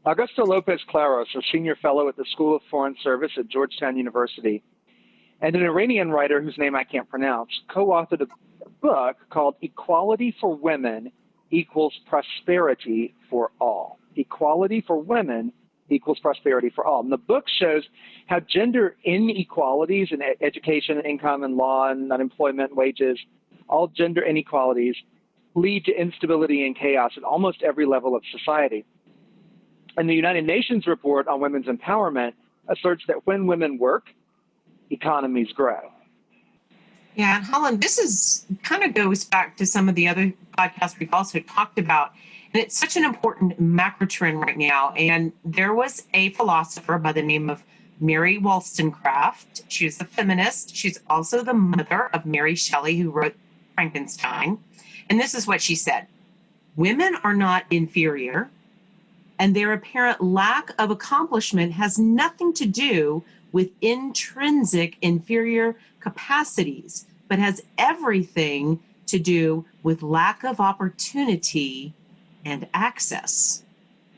Augusto Lopez Claros, a senior fellow at the School of Foreign Service at Georgetown University, and an Iranian writer whose name I can't pronounce, co-authored a book called Equality for Women Equals Prosperity for All. Equality for Women equals prosperity for all. And the book shows how gender inequalities in education, income, and law, and unemployment, wages, all gender inequalities lead to instability and chaos at almost every level of society. And the United Nations report on women's empowerment asserts that when women work, economies grow. Yeah, and Holland, this is kind of goes back to some of the other podcasts we've also talked about. And it's such an important macro trend right now. And there was a philosopher by the name of Mary Wollstonecraft. She was a feminist. She's also the mother of Mary Shelley, who wrote Frankenstein. And this is what she said: women are not inferior, and their apparent lack of accomplishment has nothing to do with intrinsic inferior capacities, but has everything to do with lack of opportunity and access.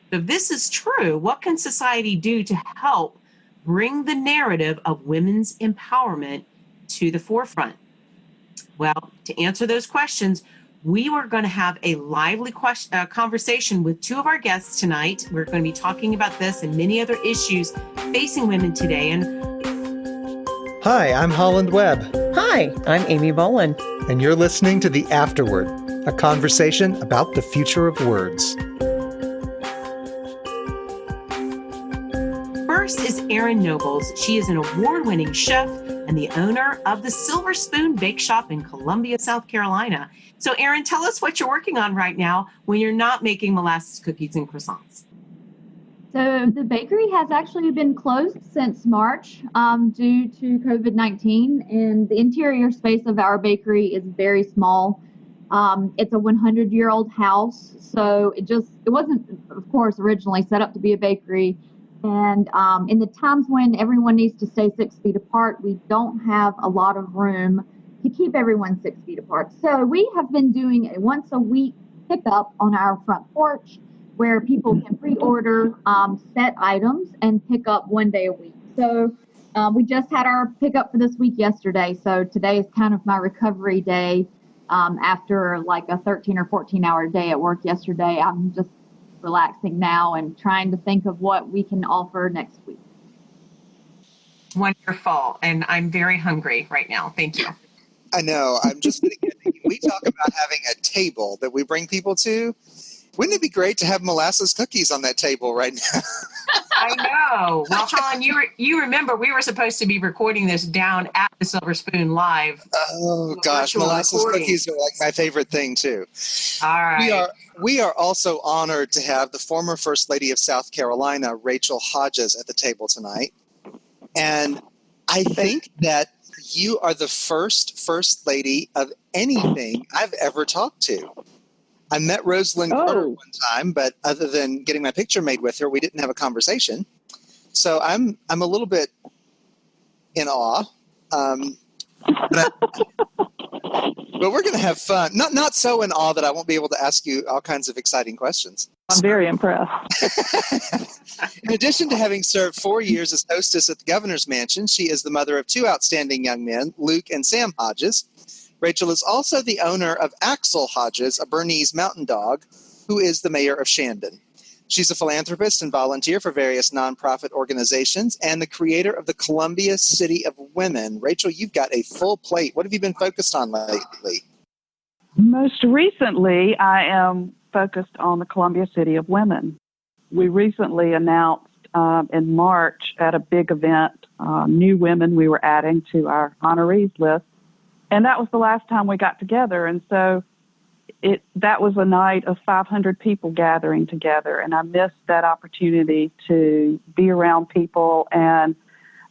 So if this is true, what can society do to help bring the narrative of women's empowerment to the forefront? Well, to answer those questions, we were going to have a lively conversation with two of our guests tonight. We're going to be talking about this and many other issues facing women today. Hi, I'm Holland Webb. Hi, I'm Amy Boland. And you're listening to The Afterword, a conversation about the future of words. First is Erin Nobles. She is an award-winning chef and the owner of the Silver Spoon Bakeshop in Columbia, South Carolina. So Erin, tell us what you're working on right now when you're not making molasses cookies and croissants. So the bakery has actually been closed since March due to COVID-19, and the interior space of our bakery is very small. It's a 100-year-old house, so it wasn't, of course, originally set up to be a bakery. And in the times when everyone needs to stay 6 feet apart, we don't have a lot of room to keep everyone 6 feet apart. So we have been doing a once-a-week pickup on our front porch, where people can pre-order set items and pick up one day a week. So we just had our pickup for this week yesterday. So today is kind of my recovery day after like a 13 or 14-hour day at work yesterday. I'm just relaxing now and trying to think of what we can offer next week. Wonderful. And I'm very hungry right now. Thank you. I know. I'm just thinking, we talk about having a table that we bring people to. Wouldn't it be great to have molasses cookies on that table right now? I know. Well, Holland, you remember we were supposed to be recording this down at the Silver Spoon Live. Oh, gosh. Molasses cookies are like my favorite thing, too. All right. We are also honored to have the former First Lady of South Carolina, Rachel Hodges, at the table tonight. And I think that you are the first lady of anything I've ever talked to. I met Rosalind Carter one time, but other than getting my picture made with her, we didn't have a conversation. So I'm a little bit in awe. But we're going to have fun. Not so in awe that I won't be able to ask you all kinds of exciting questions. I'm very impressed. In addition to having served 4 years as hostess at the Governor's Mansion, she is the mother of two outstanding young men, Luke and Sam Hodges. Rachel is also the owner of Axel Hodges, a Bernese mountain dog, who is the mayor of Shandon. She's a philanthropist and volunteer for various nonprofit organizations and the creator of the Columbia City of Women. Rachel, you've got a full plate. What have you been focused on lately? Most recently, I am focused on the Columbia City of Women. We recently announced in March at a big event, new women we were adding to our honorees list. And that was the last time we got together. And so that was a night of 500 people gathering together. And I missed that opportunity to be around people and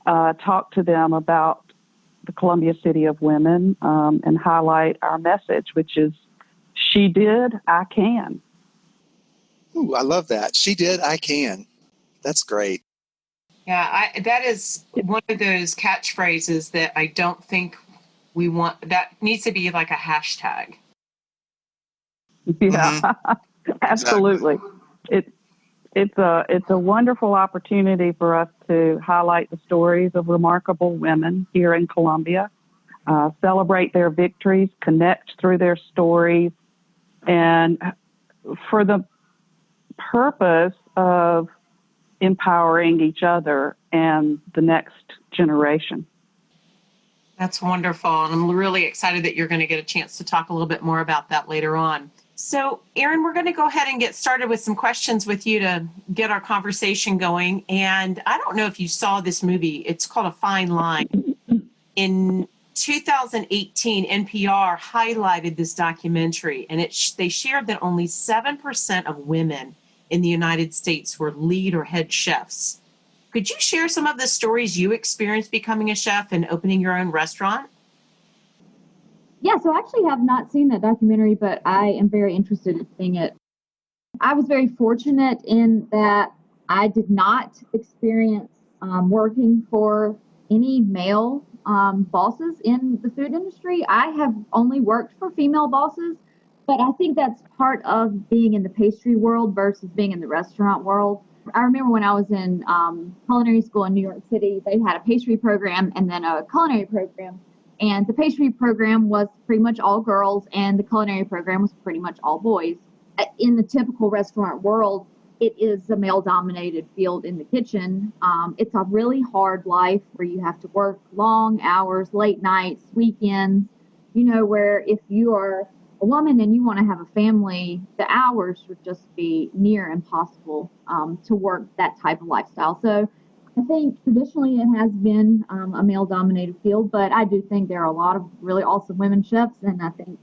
talk to them about the Columbia City of Women and highlight our message, which is, she did, I can. Ooh, I love that. She did, I can. That's great. Yeah, that is one of those catchphrases that I don't think we want. That needs to be like a hashtag. Yeah, absolutely. It's a wonderful opportunity for us to highlight the stories of remarkable women here in Columbia, celebrate their victories, connect through their stories, and for the purpose of empowering each other and the next generation. That's wonderful. And I'm really excited that you're going to get a chance to talk a little bit more about that later on. So, Erin, we're going to go ahead and get started with some questions with you to get our conversation going. And I don't know if you saw this movie. It's called A Fine Line. In 2018, NPR highlighted this documentary, and they shared that only 7% of women in the United States were lead or head chefs. Could you share some of the stories you experienced becoming a chef and opening your own restaurant? Yeah, so I actually have not seen that documentary, but I am very interested in seeing it. I was very fortunate in that I did not experience working for any male bosses in the food industry. I have only worked for female bosses, but I think that's part of being in the pastry world versus being in the restaurant world. I remember when I was in culinary school in New York City, they had a pastry program and then a culinary program. And the pastry program was pretty much all girls, and the culinary program was pretty much all boys. In the typical restaurant world, it is a male-dominated field in the kitchen. It's a really hard life where you have to work long hours, late nights, weekends, where if you are a woman and you want to have a family, the hours would just be near impossible to work that type of lifestyle. So I think traditionally it has been a male-dominated field, but I do think there are a lot of really awesome women chefs, and I think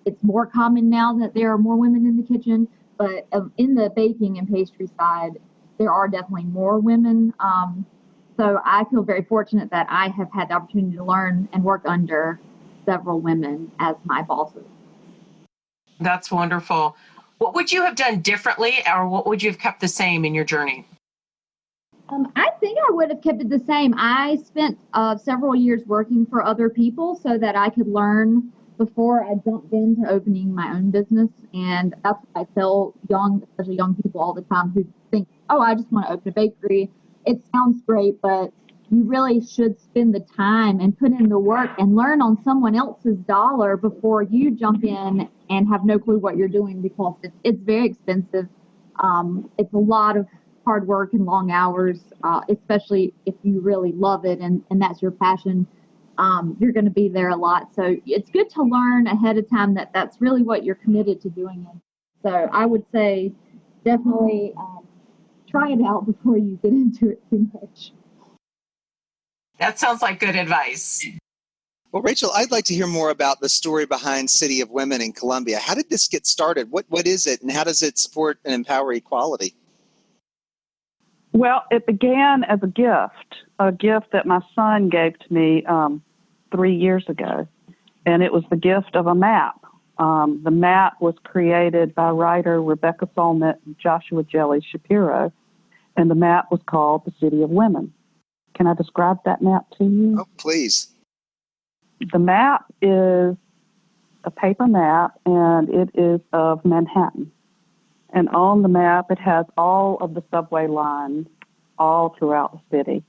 it's more common now that there are more women in the kitchen. But in the baking and pastry side, there are definitely more women. So I feel very fortunate that I have had the opportunity to learn and work under several women as my bosses. That's wonderful. What would you have done differently, or what would you have kept the same in your journey? I think I would have kept it the same. I spent several years working for other people so that I could learn before I jumped into opening my own business. And that's what I tell especially young people all the time who think, oh, I just want to open a bakery. It sounds great, but you really should spend the time and put in the work and learn on someone else's dollar before you jump in and have no clue what you're doing, because it's very expensive. It's a lot of hard work and long hours, especially if you really love it and that's your passion. You're going to be there a lot. So it's good to learn ahead of time that that's really what you're committed to doing. So I would say definitely try it out before you get into it too much. That sounds like good advice. Well, Rachel, I'd like to hear more about the story behind City of Women in Columbia. How did this get started? What is it, and how does it support and empower equality? Well, it began as a gift that my son gave to me 3 years ago, and it was the gift of a map. The map was created by writer Rebecca Solnit and Joshua Jelly Shapiro, and the map was called the City of Women. Can I describe that map to you? Oh, please. The map is a paper map, and it is of Manhattan. And on the map, it has all of the subway lines all throughout the city,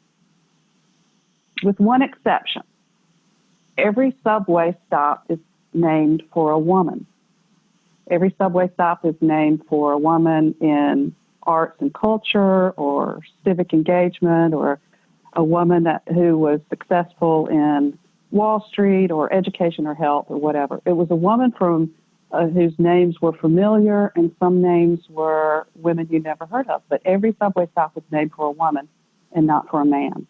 with one exception. Every subway stop is named for a woman. Every subway stop is named for a woman in arts and culture or civic engagement, or a woman who was successful in Wall Street or education or health or whatever. It was a woman from whose names were familiar, and some names were women you never heard of. But every subway stop was named for a woman and not for a man.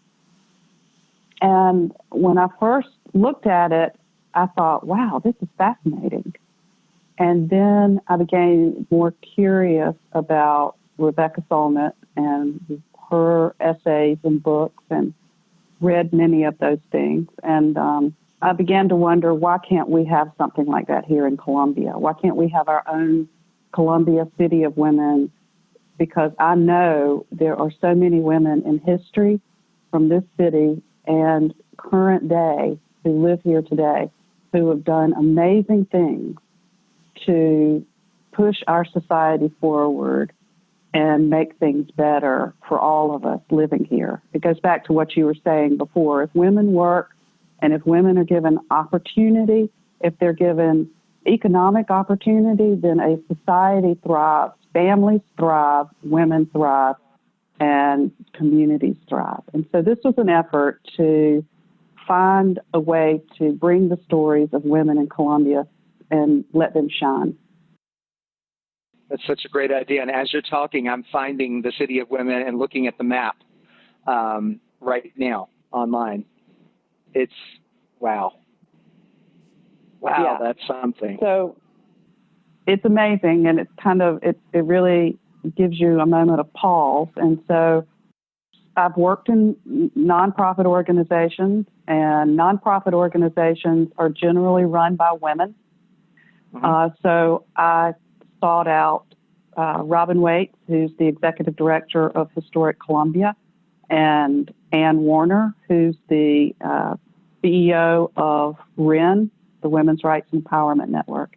And when I first looked at it, I thought, wow, this is fascinating. And then I became more curious about Rebecca Solnit and her essays and books, and read many of those things. And I began to wonder, why can't we have something like that here in Columbia? Why can't we have our own Columbia City of Women? Because I know there are so many women in history from this city and current day who live here today who have done amazing things to push our society forward and make things better for all of us living here. It goes back to what you were saying before. If women work and if women are given opportunity, if they're given economic opportunity, then a society thrives, families thrive, women thrive, and communities thrive. And so this was an effort to find a way to bring the stories of women in Columbia and let them shine. That's such a great idea. And as you're talking, I'm finding the City of Women and looking at the map right now online. It's wow. Wow, yeah. That's something. So it's amazing, and it's kind of, it really gives you a moment of pause. And so I've worked in nonprofit organizations, and nonprofit organizations are generally run by women. Mm-hmm. So I sought out Robin Waits, who's the executive director of Historic Columbia, and Ann Warner, who's the CEO of Wren, the Women's Rights Empowerment Network.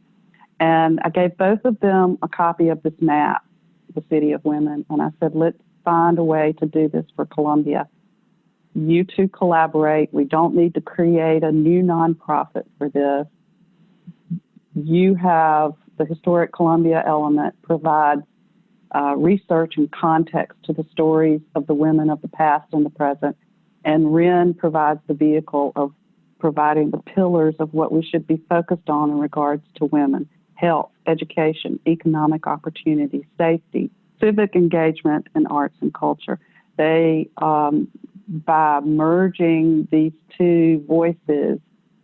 And I gave both of them a copy of this map, the City of Women, and I said, let's find a way to do this for Columbia. You two collaborate. We don't need to create a new nonprofit for this. You have the Historic Columbia element provides research and context to the stories of the women of the past and the present, and Wren provides the vehicle of providing the pillars of what we should be focused on in regards to women: health, education, economic opportunity, safety, civic engagement, and arts and culture. They, by merging these two voices,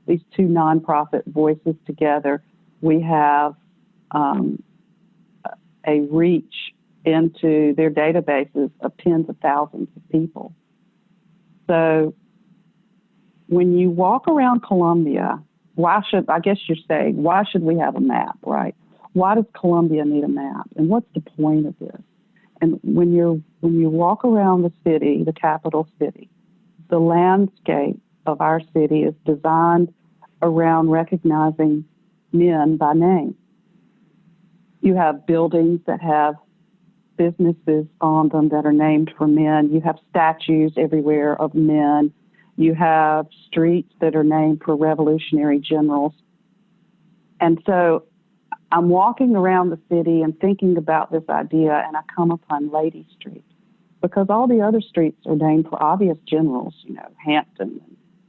these two nonprofit voices together, we have a reach into their databases of tens of thousands of people. So when you walk around Columbia, why should we have a map, right? Why does Columbia need a map? And what's the point of this? And when you walk around the city, the capital city, the landscape of our city is designed around recognizing men by name. You have buildings that have businesses on them that are named for men. You have statues everywhere of men. You have streets that are named for revolutionary generals. And so I'm walking around the city and thinking about this idea, and I come upon Lady Street, because all the other streets are named for obvious generals, Hampton,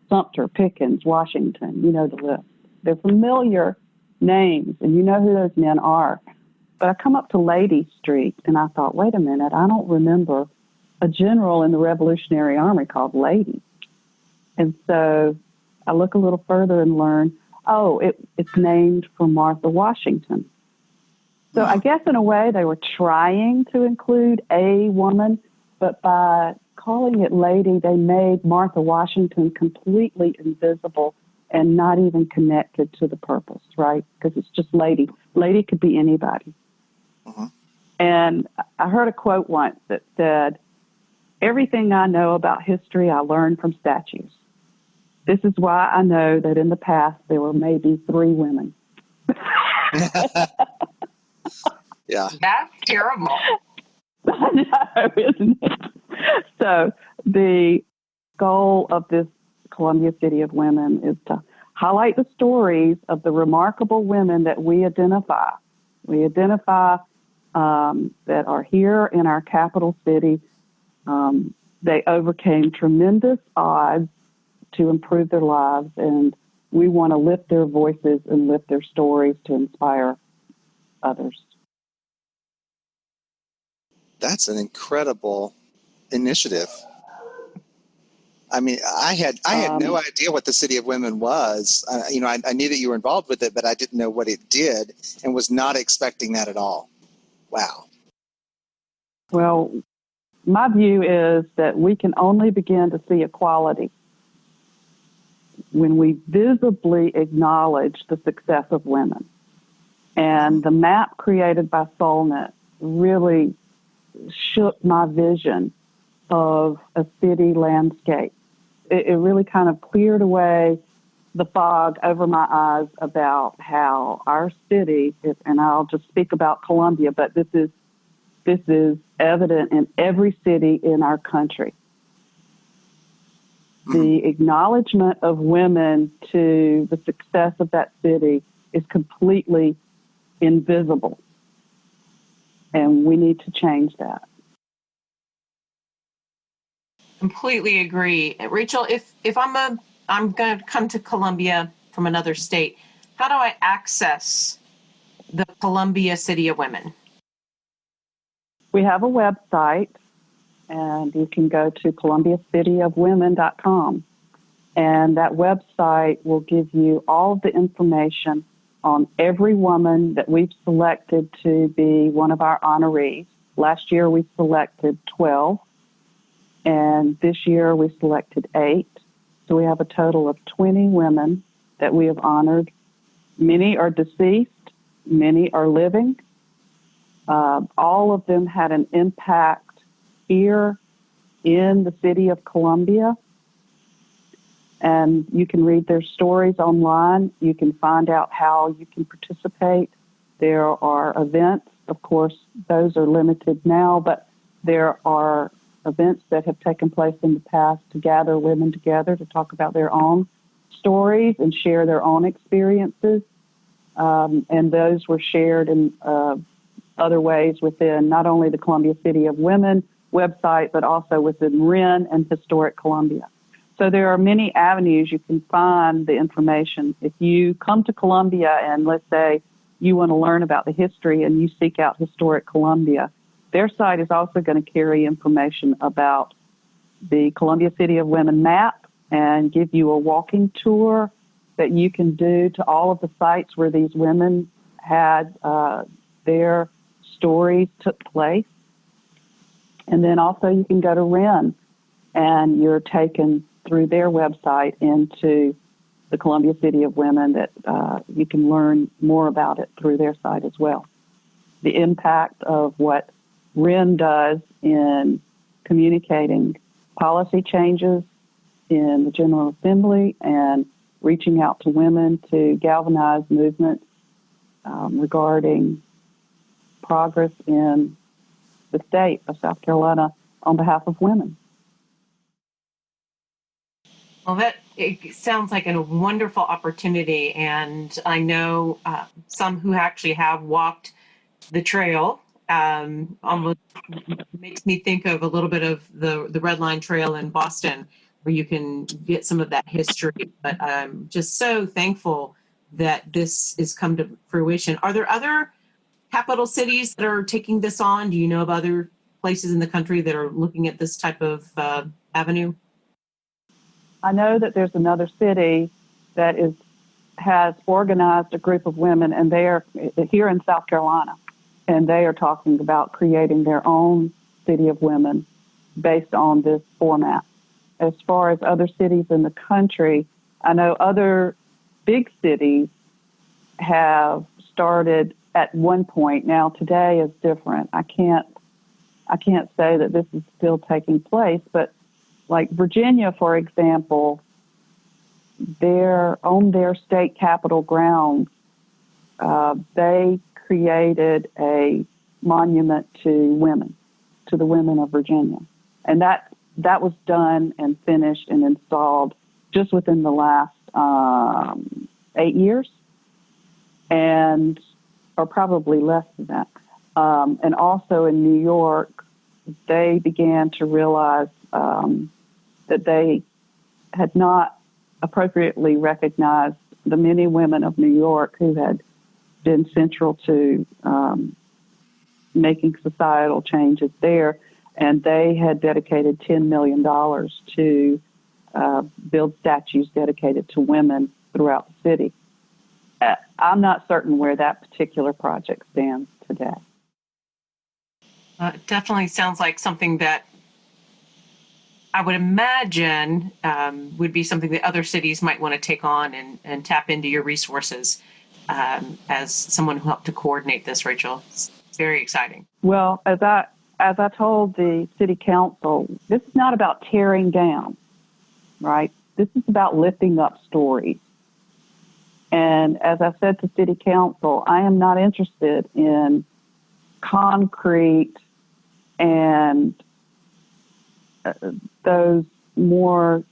Sumter, Pickens, Washington, the list. They're familiar names, and you know who those men are. But I come up to Lady Street, and I thought, wait a minute, I don't remember a general in the Revolutionary Army called Lady. And so I look a little further and learn, it's named for Martha Washington. So I guess in a way they were trying to include a woman, but by calling it Lady, they made Martha Washington completely invisible and not even connected to the purpose, right? Because it's just Lady. Lady could be anybody. Uh-huh. And I heard a quote once that said, "Everything I know about history I learned from statues. This is why I know that in the past there were maybe 3 women." Yeah. That's terrible. I know, isn't it? So the goal of this Columbia City of Women is to highlight the stories of the remarkable women that we identify. We identify that are here in our capital city. They overcame tremendous odds to improve their lives, and we want to lift their voices and lift their stories to inspire others. That's an incredible initiative. I mean, I had no idea what the City of Women was. I knew that you were involved with it, but I didn't know what it did and was not expecting that at all. Wow. Well, my view is that we can only begin to see equality when we visibly acknowledge the success of women. And the map created by SoulNet really shook my vision of a city landscape. It really kind of cleared away the fog over my eyes about how our city, and I'll just speak about Columbia, but this is This is evident in every city in our country. The acknowledgement of women to the success of that city is completely invisible. And we need to change that. Completely agree. Rachel, if I'm going to come to Columbia from another state, how do I access the Columbia City of Women? We have a website, and you can go to columbiacityofwomen.com. And that website will give you all of the information on every woman that we've selected to be one of our honorees. Last year we selected 12, and this year we selected 8. So we have a total of 20 women that we have honored. Many are deceased, many are living. All of them had an impact here in the city of Columbia. And you can read their stories online. You can find out how you can participate. There are events. Of course, those are limited now, but there are events that have taken place in the past to gather women together to talk about their own stories and share their own experiences. And those were shared in other ways within not only the Columbia City of Women website, but also within Wren and Historic Columbia. So there are many avenues you can find the information. If you come to Columbia and let's say you want to learn about the history and you seek out Historic Columbia, their site is also going to carry information about the Columbia City of Women map and give you a walking tour that you can do to all of the sites where these women had their stories took place. And then also you can go to Wren and you're taken through their website into the Columbia City of Women that you can learn more about it through their site as well. The impact of what Wren does in communicating policy changes in the General Assembly and reaching out to women to galvanize movements regarding progress in the state of South Carolina on behalf of women. Well, it sounds like a wonderful opportunity, and I know some who actually have walked the trail. Almost makes me think of a little bit of the Red Line Trail in Boston, where you can get some of that history. But I'm just so thankful that this has come to fruition. Are there other capital cities that are taking this on? Do you know of other places in the country that are looking at this type of avenue? I know that there's another city that has organized a group of women, and they are here in South Carolina, and they are talking about creating their own city of women based on this format. As far as other cities in the country, I know other big cities have started at one point. Now today is different. I can't say that this is still taking place, but like Virginia, for example, on their state capitol grounds, they created a monument to women, to the women of Virginia. And that was done and finished and installed just within the last 8 years, or probably less than that. And also in New York, they began to realize that they had not appropriately recognized the many women of New York who had been central to making societal changes there. And they had dedicated $10 million to build statues dedicated to women throughout the city. I'm not certain where that particular project stands today. It definitely sounds like something that I would imagine would be something that other cities might want to take on and tap into your resources as someone who helped to coordinate this, Rachel. It's very exciting. Well, as I told the city council, this is not about tearing down, right? This is about lifting up stories. And as I said to city council, I am not interested in concrete and those more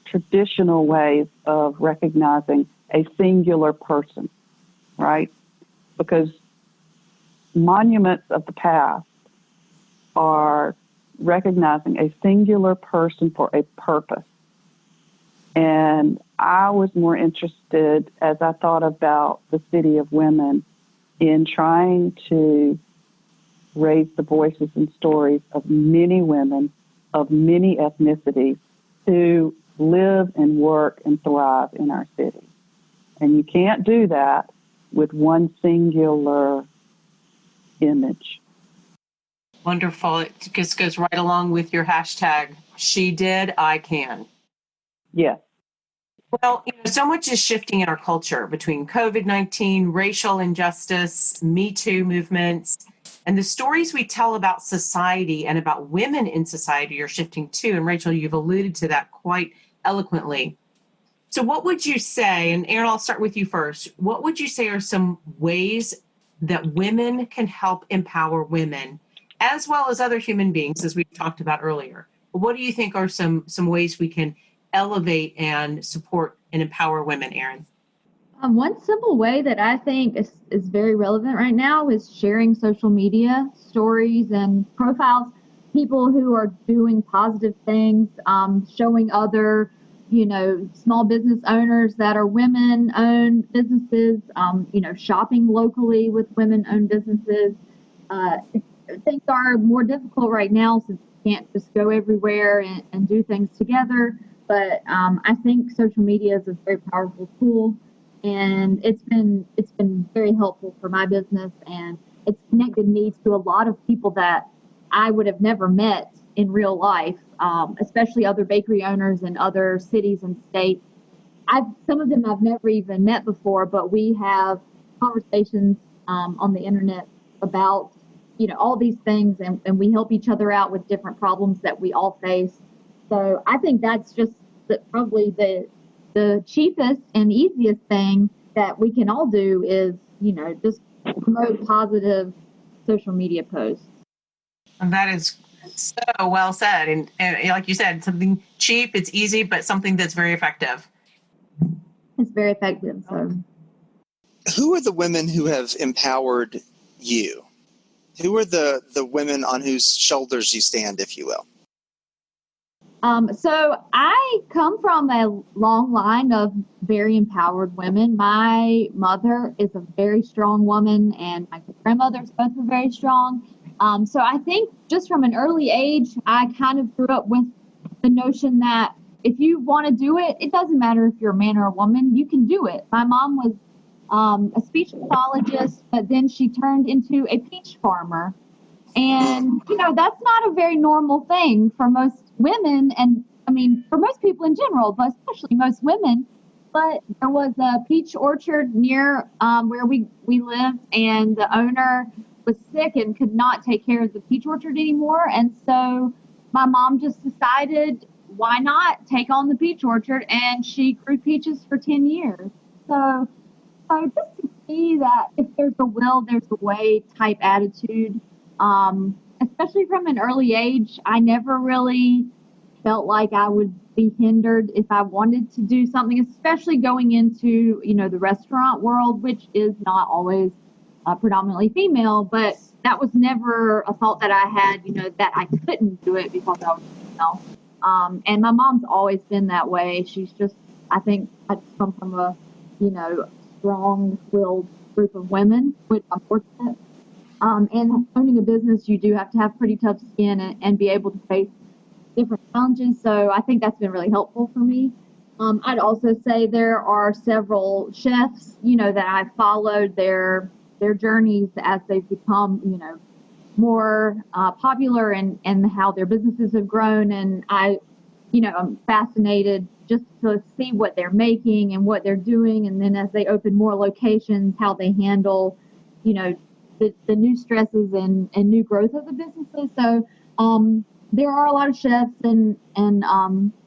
traditional ways of recognizing a singular person, right? Because monuments of the past are recognizing a singular person for a purpose. And I was more interested, as I thought about the City of Women, in trying to raise the voices and stories of many women of many ethnicities who live and work and thrive in our city. And you can't do that with one singular image. Wonderful. It just goes right along with your hashtag, She Did, I Can. Yes. Well, so much is shifting in our culture between COVID-19, racial injustice, Me Too movements, and the stories we tell about society and about women in society are shifting too. And Rachel, you've alluded to that quite eloquently. So what would you say, and Erin, I'll start with you first, what would you say are some ways that women can help empower women as well as other human beings, as we talked about earlier? What do you think are some ways we can elevate and support and empower women, Erin? One simple way that I think is very relevant right now is sharing social media stories and profiles, people who are doing positive things, showing other, small business owners that are women-owned businesses, shopping locally with women-owned businesses. Things are more difficult right now since you can't just go everywhere and do things together. But I think social media is a very powerful tool, and it's been very helpful for my business, and it's connected me to a lot of people that I would have never met in real life, especially other bakery owners in other cities and states. Some of them I've never even met before, but we have conversations on the internet about all these things, and we help each other out with different problems that we all face. So I think that's just probably the cheapest and easiest thing that we can all do is, just promote positive social media posts. And that is so well said. And like you said, something cheap, it's easy, but something that's very effective. It's very effective. So, who are the women who have empowered you? Who are the women on whose shoulders you stand, if you will? So I come from a long line of very empowered women. My mother is a very strong woman, and my grandmothers both are very strong. So I think just from an early age, I kind of grew up with the notion that if you want to do it, it doesn't matter if you're a man or a woman, you can do it. My mom was a speech pathologist, but then she turned into a peach farmer. And, that's not a very normal thing for most women. And I mean, for most people in general, but especially most women. But there was a peach orchard near where we lived, and the owner was sick and could not take care of the peach orchard anymore. And so my mom just decided, why not take on the peach orchard? And she grew peaches for 10 years. So just to see that if there's a will, there's a way type attitude. Especially from an early age, I never really felt like I would be hindered if I wanted to do something, especially going into, the restaurant world, which is not always predominantly female, but that was never a thought that I had, that I couldn't do it because I was female. And my mom's always been that way. She's just, I think I come from a, strong-willed group of women, which I'm fortunate. And owning a business, you do have to have pretty tough skin and be able to face different challenges. So I think that's been really helpful for me. I'd also say there are several chefs, that I followed their journeys as they've become, more popular and how their businesses have grown. And I'm fascinated just to see what they're making and what they're doing. And then as they open more locations, how they handle, the new stresses and new growth of the businesses. So there are a lot of chefs and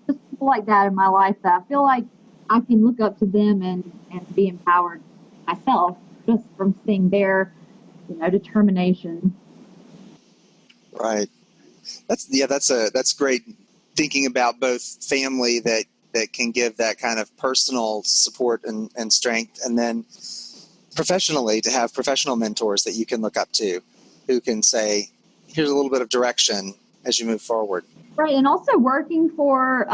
just people like that in my life that I feel like I can look up to them and be empowered myself just from seeing their determination. Right. That's great. Thinking about both family that can give that kind of personal support and strength, and then professionally to have professional mentors that you can look up to who can say, here's a little bit of direction as you move forward. Right. And also working for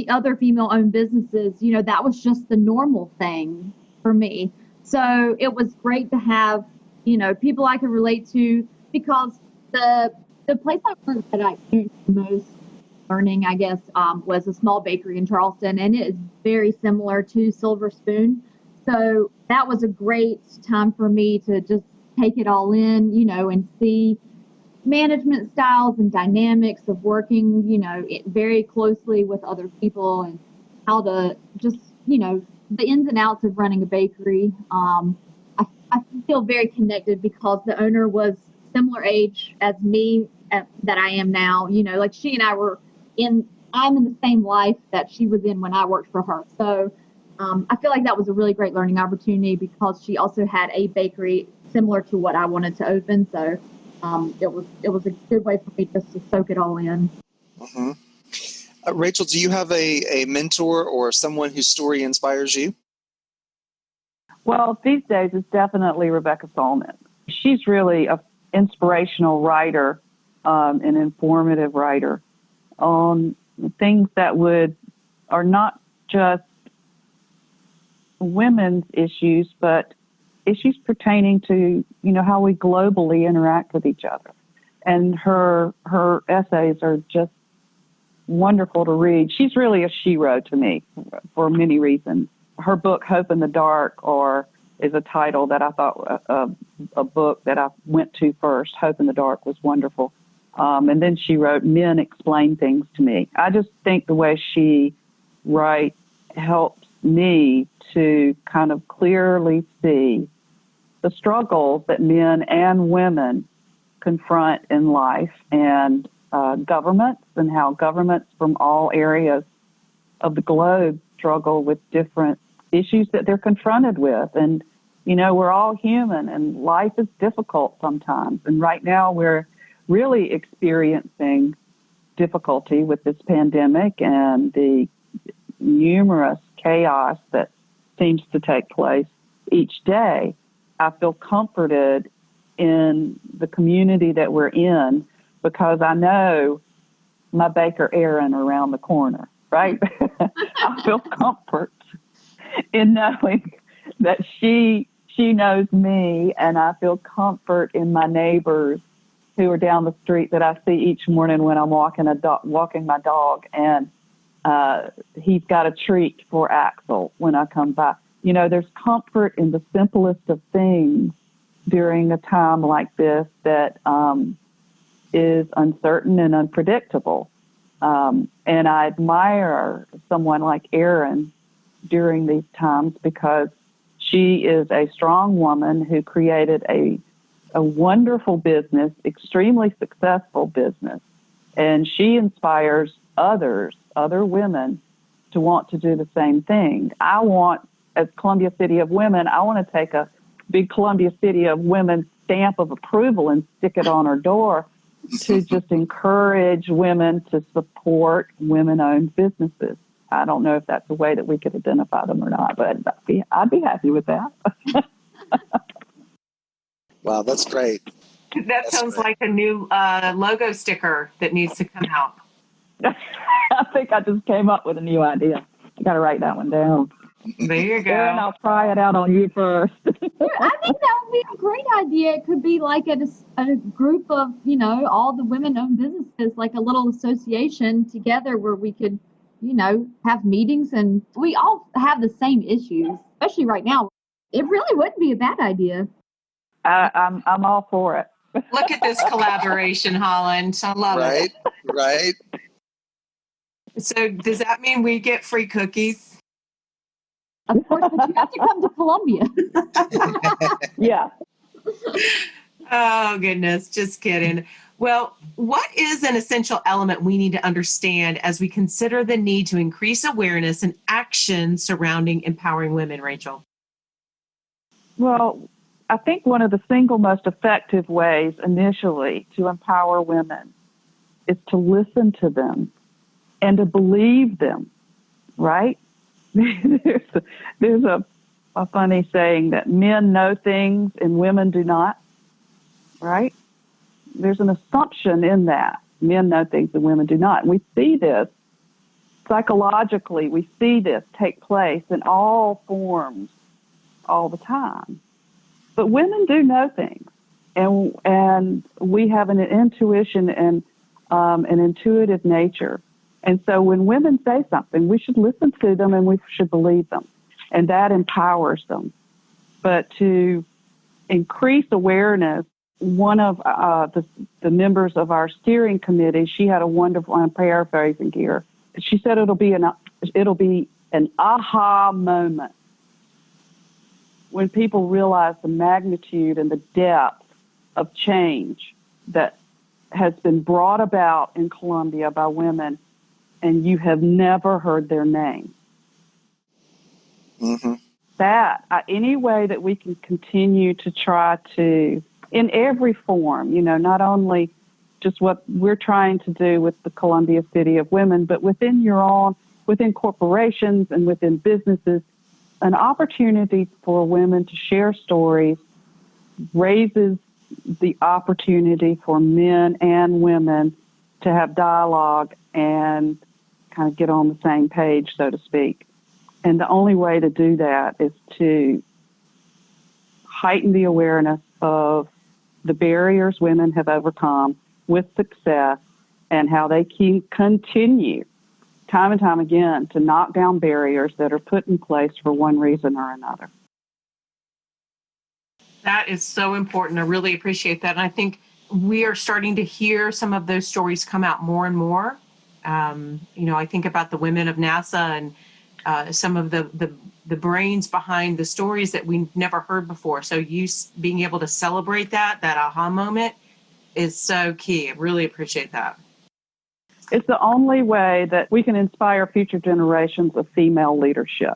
other female-owned businesses, that was just the normal thing for me. So it was great to have, people I could relate to, because the place I worked that I experienced the most learning, I guess, was a small bakery in Charleston, and it is very similar to Silver Spoon. So that was a great time for me to just take it all in, and see management styles and dynamics of working, very closely with other people, and how to just, the ins and outs of running a bakery. I feel very connected because the owner was similar age as me that I am now. Like she and I I'm in the same life that she was in when I worked for her. So I feel like that was a really great learning opportunity, because she also had a bakery similar to what I wanted to open. So it was a good way for me just to soak it all in. Mm-hmm. Rachel, do you have a mentor or someone whose story inspires you? Well, these days it's definitely Rebecca Solnit. She's really an inspirational writer, an informative writer on things that are not just women's issues, but issues pertaining to, how we globally interact with each other. And her essays are just wonderful to read. She's really a shero to me for many reasons. Her book, Hope in the Dark, is a title that I thought a book that I went to first. Hope in the Dark was wonderful. And then she wrote Men Explain Things to Me. I just think the way she writes helps me to kind of clearly see the struggles that men and women confront in life, and governments, and how governments from all areas of the globe struggle with different issues that they're confronted with. And, we're all human, and life is difficult sometimes. And right now we're really experiencing difficulty with this pandemic and the numerous chaos that seems to take place each day. I feel comforted in the community that we're in, because I know my baker Erin around the corner, right? I feel comfort in knowing that she knows me, and I feel comfort in my neighbors who are down the street that I see each morning when I'm walking my dog, and he's got a treat for Axel when I come by. There's comfort in the simplest of things during a time like this that is uncertain and unpredictable. And I admire someone like Erin during these times, because she is a strong woman who created a wonderful business, extremely successful business. And she inspires other women to want to do the same thing. As Columbia City of Women, I want to take a big Columbia City of Women stamp of approval and stick it on our door to just encourage women to support women-owned businesses. I don't know if that's a way that we could identify them or not, but I'd be happy with that. Wow, that's great. That sounds like a new logo sticker that needs to come out. I think I just came up with a new idea. I got to write that one down. There you go. Erin, I'll try it out on you first. I think that would be a great idea. It could be like a group of, all the women-owned businesses, like a little association together where we could, have meetings, and we all have the same issues, especially right now. It really wouldn't be a bad idea. I'm all for it. Look at this collaboration, Holland. I love it. Right. So does that mean we get free cookies? Of course, but you have to come to Columbia. Yeah. Oh, goodness. Just kidding. Well, what is an essential element we need to understand as we consider the need to increase awareness and action surrounding empowering women, Rachel? Well, I think one of the single most effective ways initially to empower women is to listen to them and to believe them, right? There's a funny saying that men know things and women do not, right? There's an assumption in that. Men know things and women do not. And we see this psychologically. We see this take place in all forms all the time. But women do know things. And we have an intuition and an intuitive nature. And so when women say something, we should listen to them and we should believe them. And that empowers them. But to increase awareness, one of the members of our steering committee, she had a wonderful, I'm paraphrasing here, she said it'll be an aha moment when people realize the magnitude and the depth of change that has been brought about in Columbia by women, and you have never heard their name. Mm-hmm. That, any way that we can continue to try to, in every form, not only just what we're trying to do with the Columbia City of Women, but within corporations and within businesses, an opportunity for women to share stories raises the opportunity for men and women to have dialogue and kind of get on the same page, so to speak. And the only way to do that is to heighten the awareness of the barriers women have overcome with success and how they can continue time and time again to knock down barriers that are put in place for one reason or another. That is so important. I really appreciate that. And I think we are starting to hear some of those stories come out more and more. I think about the women of NASA and some of the brains behind the stories that we never heard before. So you being able to celebrate that aha moment is so key. I really appreciate that. It's the only way that we can inspire future generations of female leadership.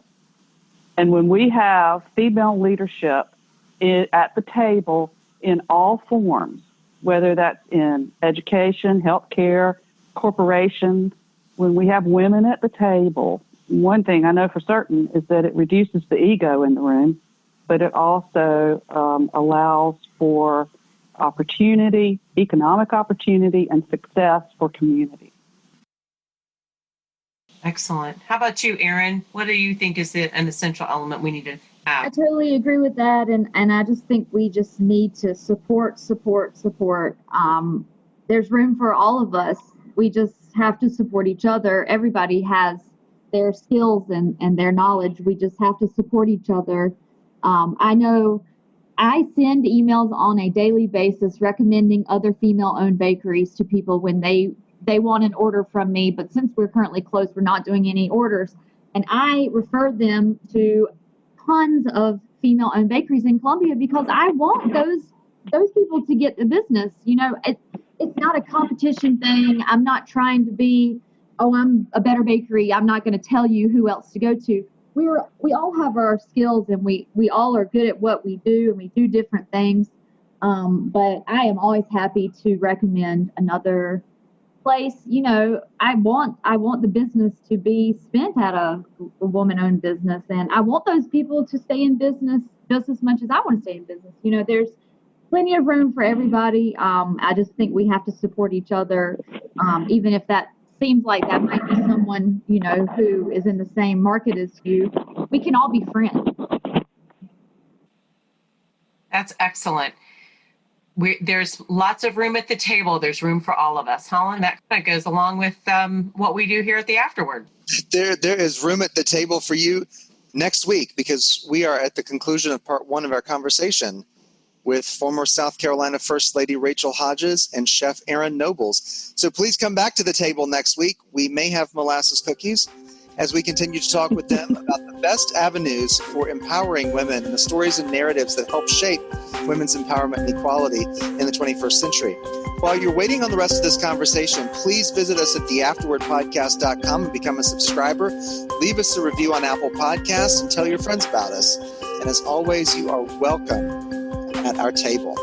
And when we have female leadership at the table in all forms, whether that's in education, healthcare, corporations, when we have women at the table, one thing I know for certain is that it reduces the ego in the room, but it also allows for opportunity, economic opportunity, and success for community. Excellent. How about you, Erin? What do you think is an essential element we need to have? I totally agree with that, and I just think we just need to support. There's room for all of us. We just have to support each other. Everybody has their skills and their knowledge. We just have to support each other. I know I send emails on a daily basis recommending other female-owned bakeries to people when they want an order from me, but since we're currently closed, we're not doing any orders. And I refer them to tons of female-owned bakeries in Columbia because I want those people to get the business. It's not a competition thing. I'm not trying to be, I'm a better bakery. I'm not going to tell you who else to go to. We all have our skills and we all are good at what we do and we do different things. But I am always happy to recommend another place. I want the business to be spent at a woman-owned business, and I want those people to stay in business just as much as I want to stay in business. There's plenty of room for everybody. I just think we have to support each other, even if that seems like that might be someone who is in the same market as you. We can all be friends. That's excellent. There's lots of room at the table. There's room for all of us. Holland, that kind of goes along with what we do here at the Afterword. There is room at the table for you next week because we are at the conclusion of part one of our conversation with former South Carolina First Lady Rachel Hodges and Chef Erin Nobles. So please come back to the table next week. We may have molasses cookies as we continue to talk with them about the best avenues for empowering women and the stories and narratives that help shape women's empowerment and equality in the 21st century. While you're waiting on the rest of this conversation, please visit us at theafterwordpodcast.com and become a subscriber. Leave us a review on Apple Podcasts and tell your friends about us. And as always, you are welcome at our table.